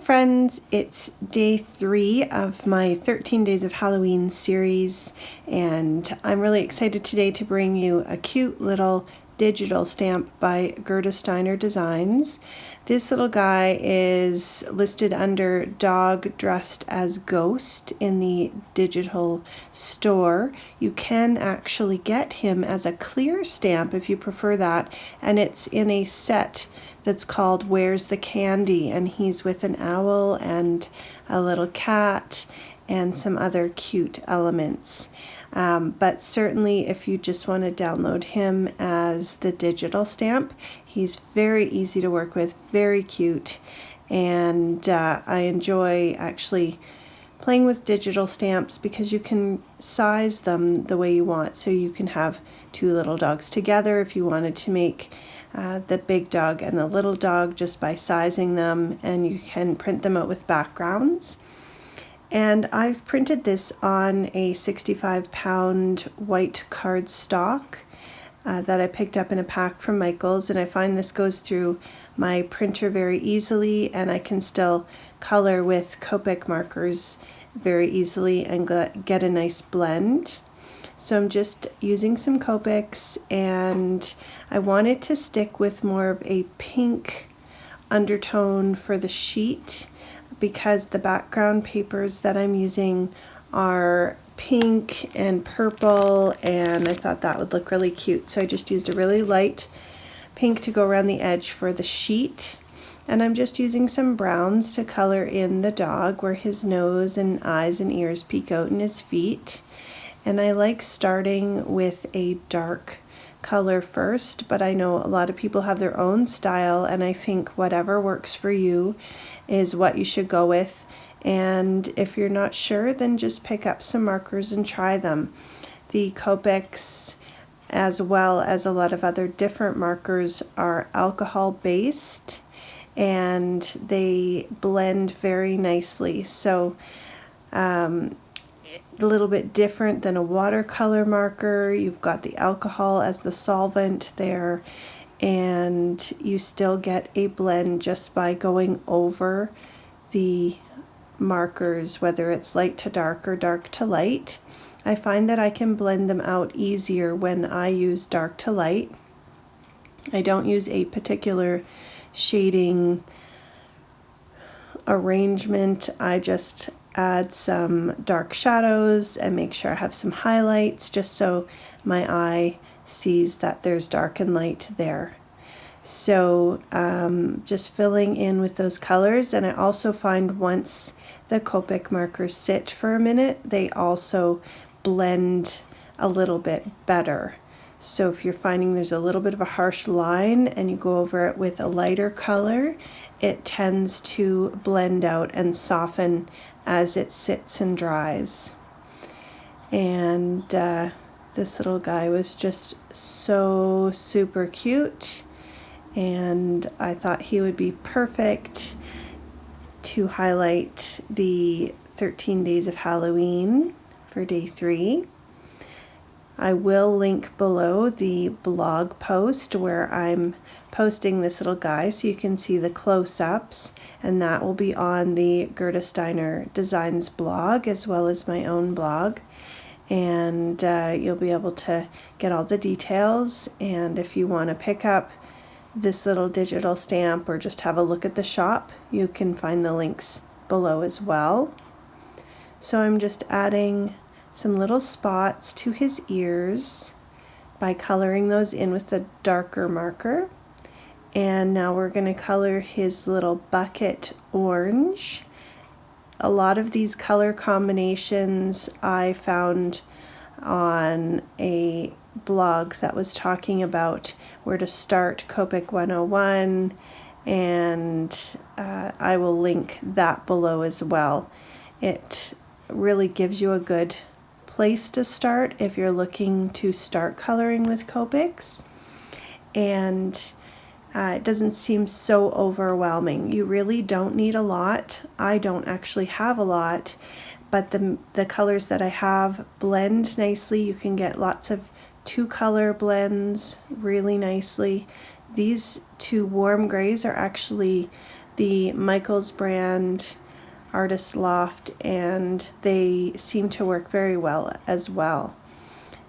friends, it's day 3 of my 13 Days of Halloween series, and I'm really excited today to bring you a cute little digital stamp by Gerda Steiner Designs. This little guy is listed under Dog Dressed as Ghost in the digital store. You can actually get him as a clear stamp if you prefer that, and it's in a set that's called Where's the Candy, and he's with an owl and a little cat and some other cute elements. But certainly if you just want to download him as the digital stamp, he's very easy to work with, very cute, and I enjoy actually playing with digital stamps because you can size them the way you want. So you can have two little dogs together if you wanted to make the big dog and the little dog just by sizing them, and you can print them out with backgrounds. And I've printed this on a 65-pound white cardstock that I picked up in a pack from Michaels, and I find this goes through my printer very easily, and I can still color with Copic markers very easily and get a nice blend. So I'm just using some Copics, and I wanted to stick with more of a pink undertone for the sheet because the background papers that I'm using are pink and purple, and I thought that would look really cute. So I just used a really light pink to go around the edge for the sheet, and I'm just using some browns to color in the dog where his nose and eyes and ears peek out in his feet. And I like starting with a dark color first, but I know a lot of people have their own style, and I think whatever works for you is what you should go with. And if you're not sure, then just pick up some markers and try them. The Copics, as well as a lot of other different markers, are alcohol based and they blend very nicely. So a little bit different than a watercolor marker. You've got the alcohol as the solvent there, and you still get a blend just by going over the markers, whether it's light to dark or dark to light. I find that I can blend them out easier when I use dark to light. I don't use a particular shading arrangement. I just add some dark shadows and make sure I have some highlights just so my eye sees that there's dark and light there. So just filling in with those colors, and I also find once the Copic markers sit for a minute, they also blend a little bit better. So if you're finding there's a little bit of a harsh line and you go over it with a lighter color, it tends to blend out and soften as it sits and dries. And this little guy was just so super cute, and I thought he would be perfect to highlight the 13 Days of Halloween for day 3. I will link below the blog post where I'm posting this little guy so you can see the close-ups, and that will be on the Gerda Steiner Designs blog as well as my own blog, and you'll be able to get all the details. And if you want to pick up this little digital stamp or just have a look at the shop, you can find the links below as well. So I'm just adding some little spots to his ears by coloring those in with the darker marker. And now we're going to color his little bucket orange. A lot of these color combinations I found on a blog that was talking about where to start Copic 101, and I will link that below as well. It really gives you a good place to start if you're looking to start coloring with Copics, and it doesn't seem so overwhelming. You really don't need a lot. I don't actually have a lot, but the colors that I have blend nicely. You can get lots of 2-color blends really nicely. These 2 warm grays are actually the Michaels brand Artist Loft, and they seem to work very well as well.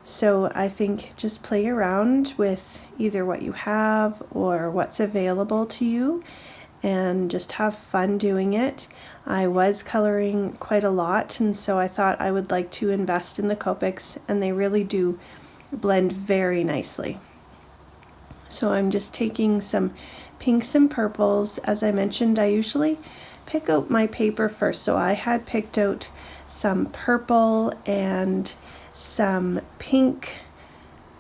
So I think just play around with either what you have or what's available to you and just have fun doing it. I was coloring quite a lot, and so I thought I would like to invest in the Copics, and they really do blend very nicely. So I'm just taking some pinks and purples. As I mentioned, I usually pick out my paper first, so I had picked out some purple and some pink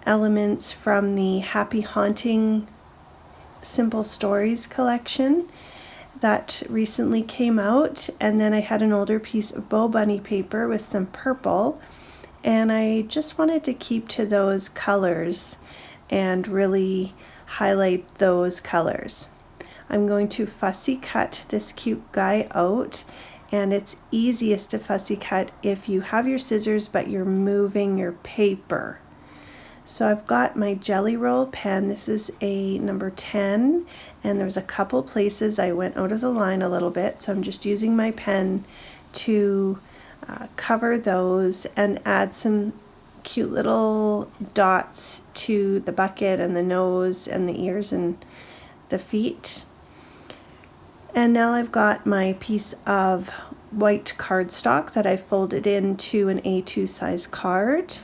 elements from the Happy Haunting Simple Stories collection that recently came out, and then I had an older piece of Bo Bunny paper with some purple, and I just wanted to keep to those colors and really highlight those colors. I'm going to fussy cut this cute guy out, and it's easiest to fussy cut if you have your scissors but you're moving your paper. So I've got my Jelly Roll pen. This is a number 10, and there's a couple places I went out of the line a little bit, so I'm just using my pen to cover those and add some cute little dots to the bucket and the nose and the ears and the feet. And now I've got my piece of white cardstock that I folded into an A2 size card.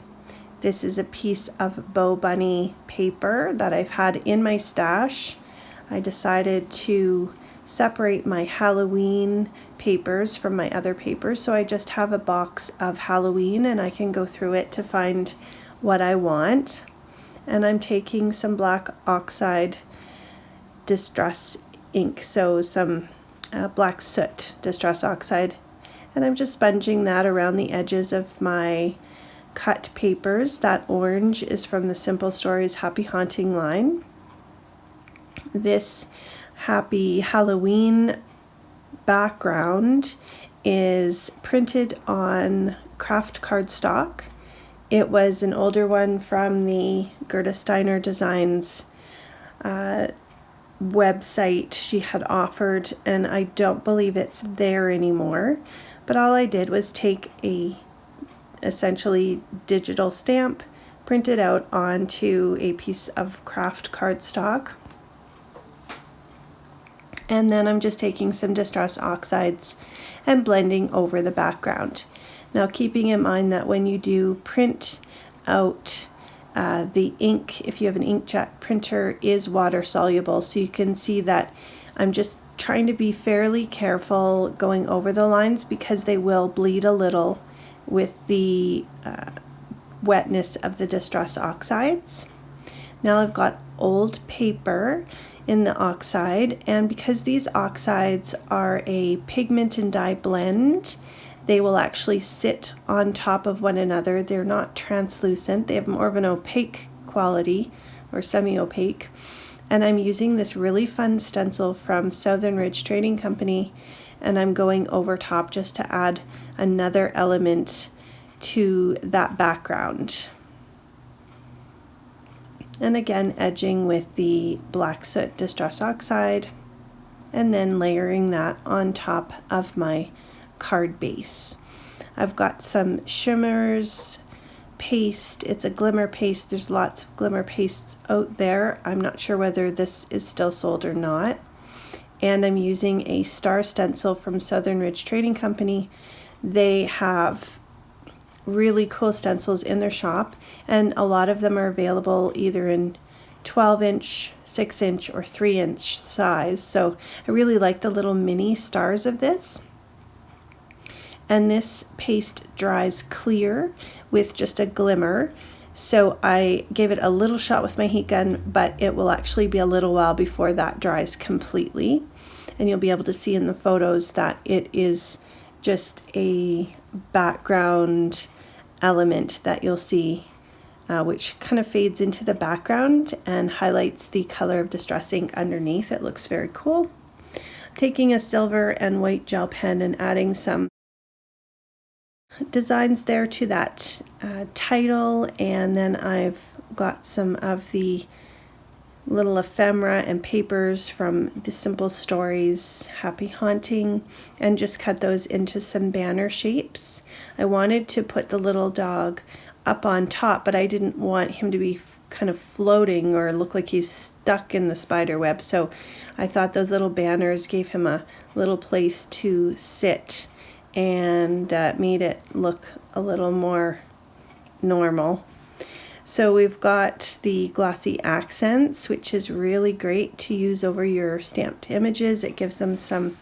This is a piece of Bo Bunny paper that I've had in my stash. I decided to separate my Halloween papers from my other papers, so I just have a box of Halloween and I can go through it to find what I want. And I'm taking some black oxide distress ink, so some black soot distress oxide, and I'm just sponging that around the edges of my cut papers. That orange is from the Simple Stories Happy Haunting line. This Happy Halloween background is printed on craft cardstock. It was an older one from the Gerda Steiner Designs website she had offered, and I don't believe it's there anymore. But all I did was take a essentially digital stamp, print it out onto a piece of craft cardstock, and then I'm just taking some distress oxides and blending over the background. Now, keeping in mind that when you do print out the ink, if you have an inkjet printer, is water soluble, so you can see that I'm just trying to be fairly careful going over the lines because they will bleed a little with the wetness of the distress oxides. Now I've got old paper in the oxide, and because these oxides are a pigment and dye blend, they will actually sit on top of one another. They're not translucent. They have more of an opaque quality, or semi-opaque. And I'm using this really fun stencil from Southern Ridge Trading Company, and I'm going over top just to add another element to that background. And again, edging with the black soot distress oxide, and then layering that on top of my card base. I've got some Shimmers paste. It's a glimmer paste. There's lots of glimmer pastes out there. I'm not sure whether this is still sold or not. And I'm using a star stencil from Southern Ridge Trading Company. They have really cool stencils in their shop, and a lot of them are available either in 12-inch, 6-inch, or 3-inch size. So I really like the little mini stars of this. And this paste dries clear with just a glimmer, so I gave it a little shot with my heat gun, but it will actually be a little while before that dries completely. And you'll be able to see in the photos that it is just a background element that you'll see, which kind of fades into the background and highlights the color of distress ink underneath. It looks very cool. I'm taking a silver and white gel pen and adding some designs there to that title, and then I've got some of the little ephemera and papers from the Simple Stories Happy Haunting, and just cut those into some banner shapes. I wanted to put the little dog up on top, but I didn't want him to be kind of floating or look like he's stuck in the spider web, so I thought those little banners gave him a little place to sit and made it look a little more normal. So we've got the glossy accents, which is really great to use over your stamped images. It gives them some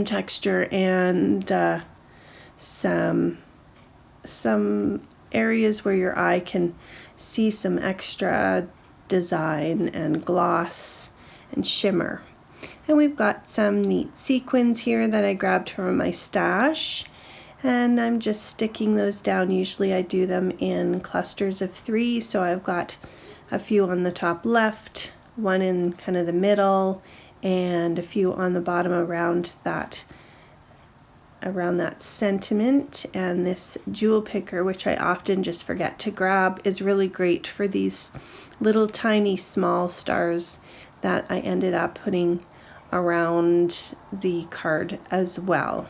texture and some areas where your eye can see some extra design and gloss and shimmer. And we've got some neat sequins here that I grabbed from my stash, and I'm just sticking those down. Usually I do them in clusters of 3, so I've got a few on the top left, one in kind of the middle, and a few on the bottom around that sentiment. And this jewel picker, which I often just forget to grab, is really great for these little tiny small stars that I ended up putting around the card as well.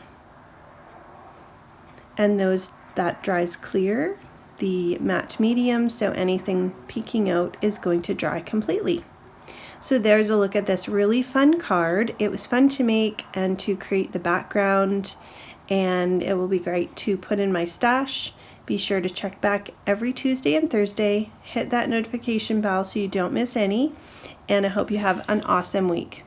And that dries clear, the matte medium, so anything peeking out is going to dry completely. So there's a look at this really fun card. It was fun to make and to create the background, and it will be great to put in my stash. Be sure to check back every Tuesday and Thursday. Hit that notification bell so you don't miss any, and I hope you have an awesome week.